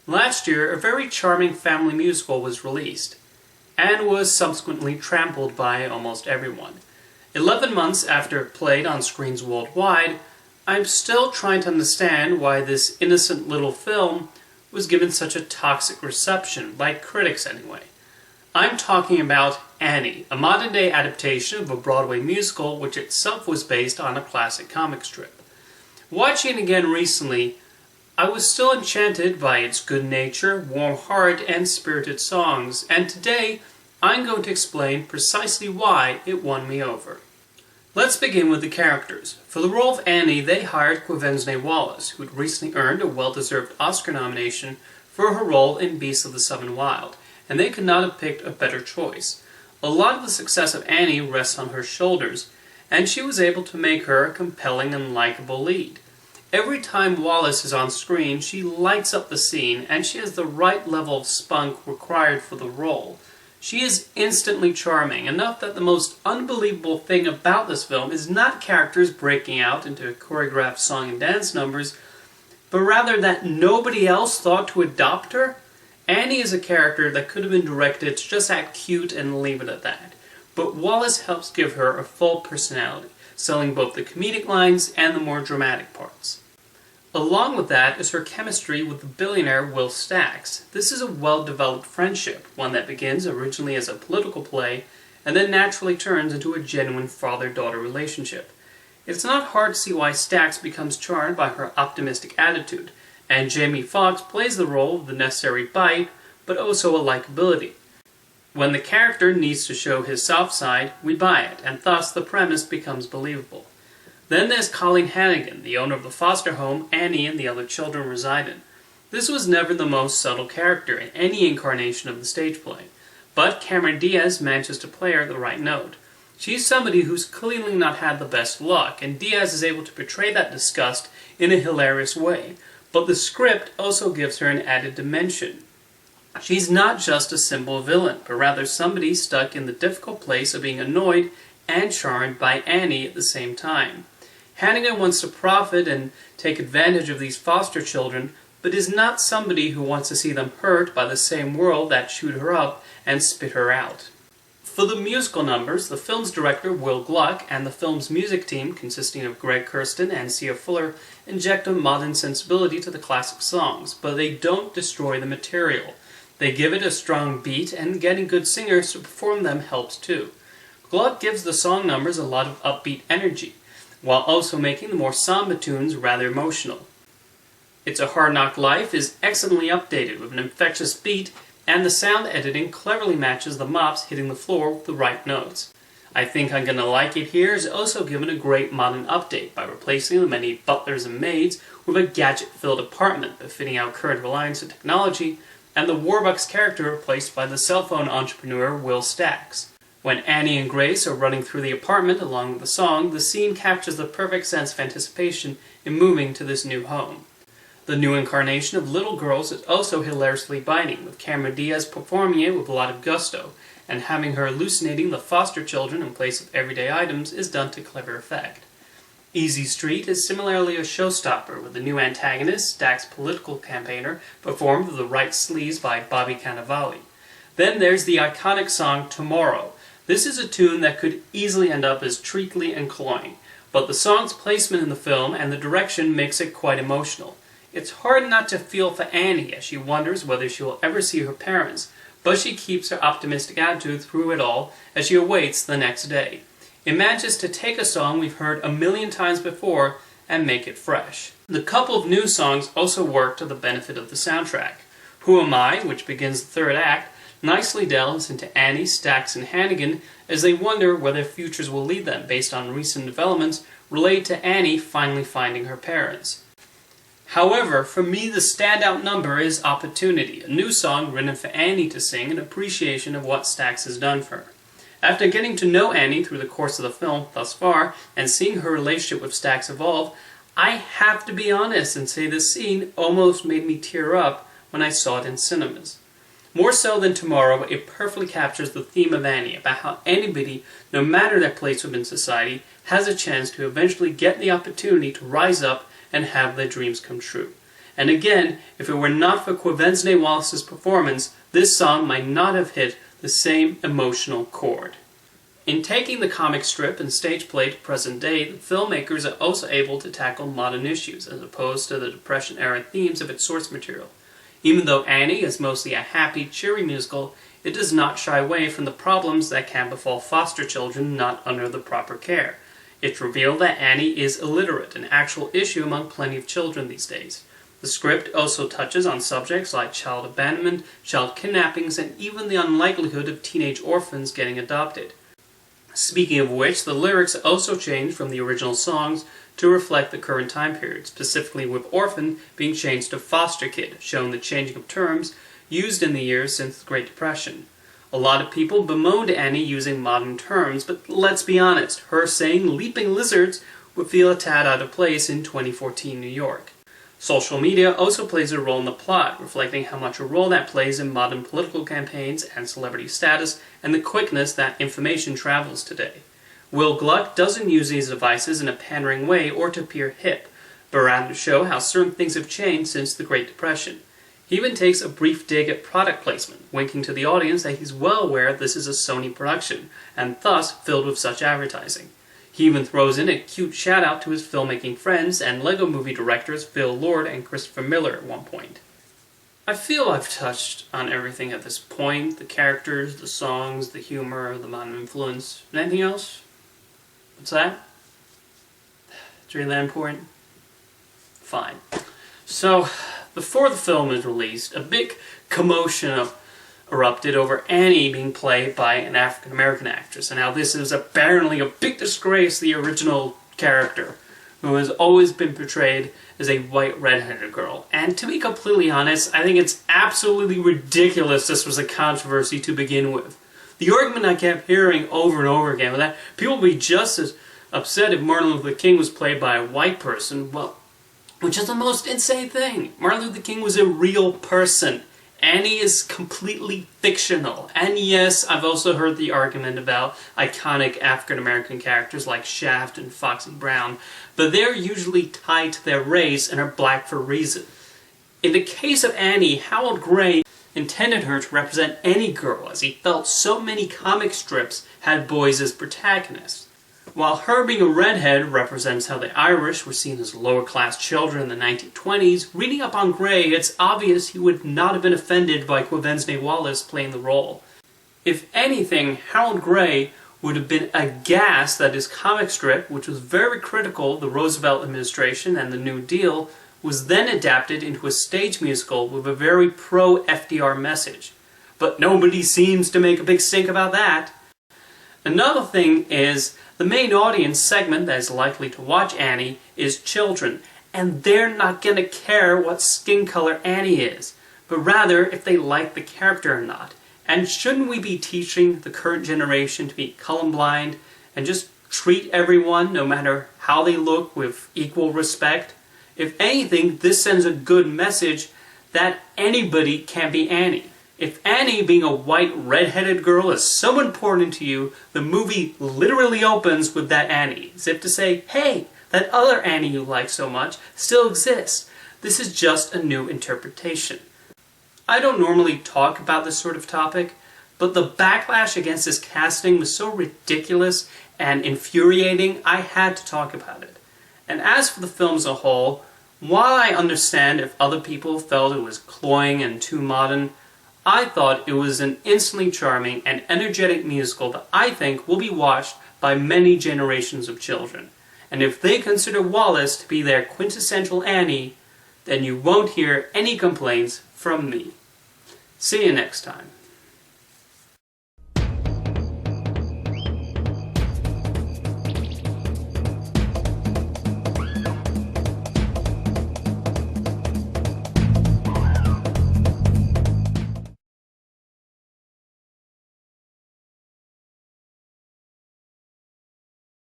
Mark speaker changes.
Speaker 1: Last year, a very charming family musical was released, and was subsequently trampled by almost everyone. 11 months after it played on screens worldwide, I'm still trying to understand why this innocent little film was given such a toxic reception, by critics anyway. I'm talking about Annie, a modern-day adaptation of a Broadway musical which itself was based on a classic comic strip. Watching it again recently, I was still enchanted by its good nature, warm heart, and spirited songs, and today I'm going to explain precisely why it won me over. Let's begin with the characters. For the role of Annie, they hired Quvenzhané Wallis, who had recently earned a well-deserved Oscar nomination for her role in Beasts of the Southern Wild, and they could not have picked a better choice. A lot of the success of Annie rests on her shoulders, and she was able to make her a compelling and likable lead. Every time Wallis is on screen, she lights up the scene, and she has the right level of spunk required for the role. She is instantly charming, enough that the most unbelievable thing about this film is not characters breaking out into choreographed song and dance numbers, but rather that nobody else thought to adopt her. Annie is a character that could have been directed to just act cute and leave it at that, but Wallis helps give her a full personality, selling both the comedic lines and the more dramatic parts. Along with that is her chemistry with the billionaire Will Stacks. This is a well-developed friendship, one that begins originally as a political play and then naturally turns into a genuine father-daughter relationship. It's not hard to see why Stacks becomes charmed by her optimistic attitude, and Jamie Foxx plays the role of the necessary bite, but also a likability. When the character needs to show his soft side, we buy it, and thus the premise becomes believable. Then there's Colleen Hannigan, the owner of the foster home Annie and the other children reside in. This was never the most subtle character in any incarnation of the stage play, but Cameron Diaz manages to play her the right note. She's somebody who's clearly not had the best luck, and Diaz is able to portray that disgust in a hilarious way, but the script also gives her an added dimension. She's not just a simple villain, but rather somebody stuck in the difficult place of being annoyed and charmed by Annie at the same time. Hannigan wants to profit and take advantage of these foster children, but is not somebody who wants to see them hurt by the same world that chewed her up and spit her out. For the musical numbers, the film's director, Will Gluck, and the film's music team, consisting of Greg Kurstin and Sia Fuller, inject a modern sensibility to the classic songs, but they don't destroy the material. They give it a strong beat, and getting good singers to perform them helps too. Gluck gives the song numbers a lot of upbeat energy, while also making the more somber tunes rather emotional. It's a Hard Knock Life is excellently updated with an infectious beat, and the sound editing cleverly matches the mops hitting the floor with the right notes. I Think I'm Gonna Like It Here is also given a great modern update by replacing the many butlers and maids with a gadget-filled apartment befitting our current reliance on technology, and the Warbucks character replaced by the cell phone entrepreneur Will Stacks. When Annie and Grace are running through the apartment along with the song, the scene captures the perfect sense of anticipation in moving to this new home. The new incarnation of Little Girls is also hilariously biting, with Cameron Diaz performing it with a lot of gusto, and having her hallucinating the foster children in place of everyday items is done to clever effect. Easy Street is similarly a showstopper, with the new antagonist, Stack's political campaigner, performed with the right sleaze by Bobby Cannavale. Then there's the iconic song Tomorrow. This is a tune that could easily end up as treacly and cloying, but the song's placement in the film and the direction makes it quite emotional. It's hard not to feel for Annie as she wonders whether she will ever see her parents, but she keeps her optimistic attitude through it all as she awaits the next day. It manages to take a song we've heard a million times before and make it fresh. The couple of new songs also work to the benefit of the soundtrack. Who Am I, which begins the third act, nicely delves into Annie, Stacks, and Hannigan as they wonder where their futures will lead them based on recent developments related to Annie finally finding her parents. However, for me the standout number is Opportunity, a new song written for Annie to sing in appreciation of what Stacks has done for her. After getting to know Annie through the course of the film thus far, and seeing her relationship with Stacks evolve, I have to be honest and say this scene almost made me tear up when I saw it in cinemas. More so than Tomorrow, it perfectly captures the theme of Annie, about how anybody, no matter their place within society, has a chance to eventually get the opportunity to rise up and have their dreams come true. And again, if it were not for Quvenzhané Wallis' performance, this song might not have hit the same emotional chord. In taking the comic strip and stage play to present day, the filmmakers are also able to tackle modern issues, as opposed to the Depression-era themes of its source material. Even though Annie is mostly a happy, cheery musical, it does not shy away from the problems that can befall foster children not under the proper care. It's revealed that Annie is illiterate, an actual issue among plenty of children these days. The script also touches on subjects like child abandonment, child kidnappings, and even the unlikelihood of teenage orphans getting adopted. Speaking of which, the lyrics also changed from the original songs to reflect the current time period, specifically with orphan being changed to foster kid, showing the changing of terms used in the years since the Great Depression. A lot of people bemoaned Annie using modern terms, but let's be honest, her saying leaping lizards would feel a tad out of place in 2014 New York. Social media also plays a role in the plot, reflecting how much a role that plays in modern political campaigns and celebrity status, and the quickness that information travels today. Will Gluck doesn't use these devices in a pandering way or to appear hip, but rather to show how certain things have changed since the Great Depression. He even takes a brief dig at product placement, winking to the audience that he's well aware this is a Sony production, and thus filled with such advertising. He even throws in a cute shout-out to his filmmaking friends and Lego movie directors Phil Lord and Christopher Miller at one point. I feel I've touched on everything at this point: the characters, the songs, the humor, the modern influence. Anything else? What's that? It's really that important? Fine. So, before the film is released, a big commotion erupted over Annie being played by an African-American actress, and how this is apparently a big disgrace to the original character, who has always been portrayed as a white red-headed girl. And to be completely honest, I think it's absolutely ridiculous this was a controversy to begin with. The argument I kept hearing over and over again was that people would be just as upset if Martin Luther King was played by a white person, well, which is the most insane thing. Martin Luther King was a real person. Annie is completely fictional. And yes, I've also heard the argument about iconic African-American characters like Shaft and Foxy Brown, but they're usually tied to their race and are black for a reason. In the case of Annie, Harold Gray intended her to represent any girl, as he felt so many comic strips had boys as protagonists. While her being a redhead represents how the Irish were seen as lower-class children in the 1920s, reading up on Gray, it's obvious he would not have been offended by Quvenzhané Wallis playing the role. If anything, Harold Gray would have been aghast that his comic strip, which was very critical of the Roosevelt administration and the New Deal, was then adapted into a stage musical with a very pro-FDR message. But nobody seems to make a big stink about that. Another thing is, the main audience segment that is likely to watch Annie is children, and they're not going to care what skin color Annie is, but rather if they like the character or not. And shouldn't we be teaching the current generation to be colorblind and just treat everyone, no matter how they look, with equal respect? If anything, this sends a good message that anybody can be Annie. If Annie, being a white, red-headed girl, is so important to you, the movie literally opens with that Annie, as if to say, hey, that other Annie you like so much still exists. This is just a new interpretation. I don't normally talk about this sort of topic, but the backlash against this casting was so ridiculous and infuriating, I had to talk about it. And as for the film as a whole, while I understand if other people felt it was cloying and too modern, I thought it was an instantly charming and energetic musical that I think will be watched by many generations of children. And if they consider Wallis to be their quintessential Annie, then you won't hear any complaints from me. See you next time.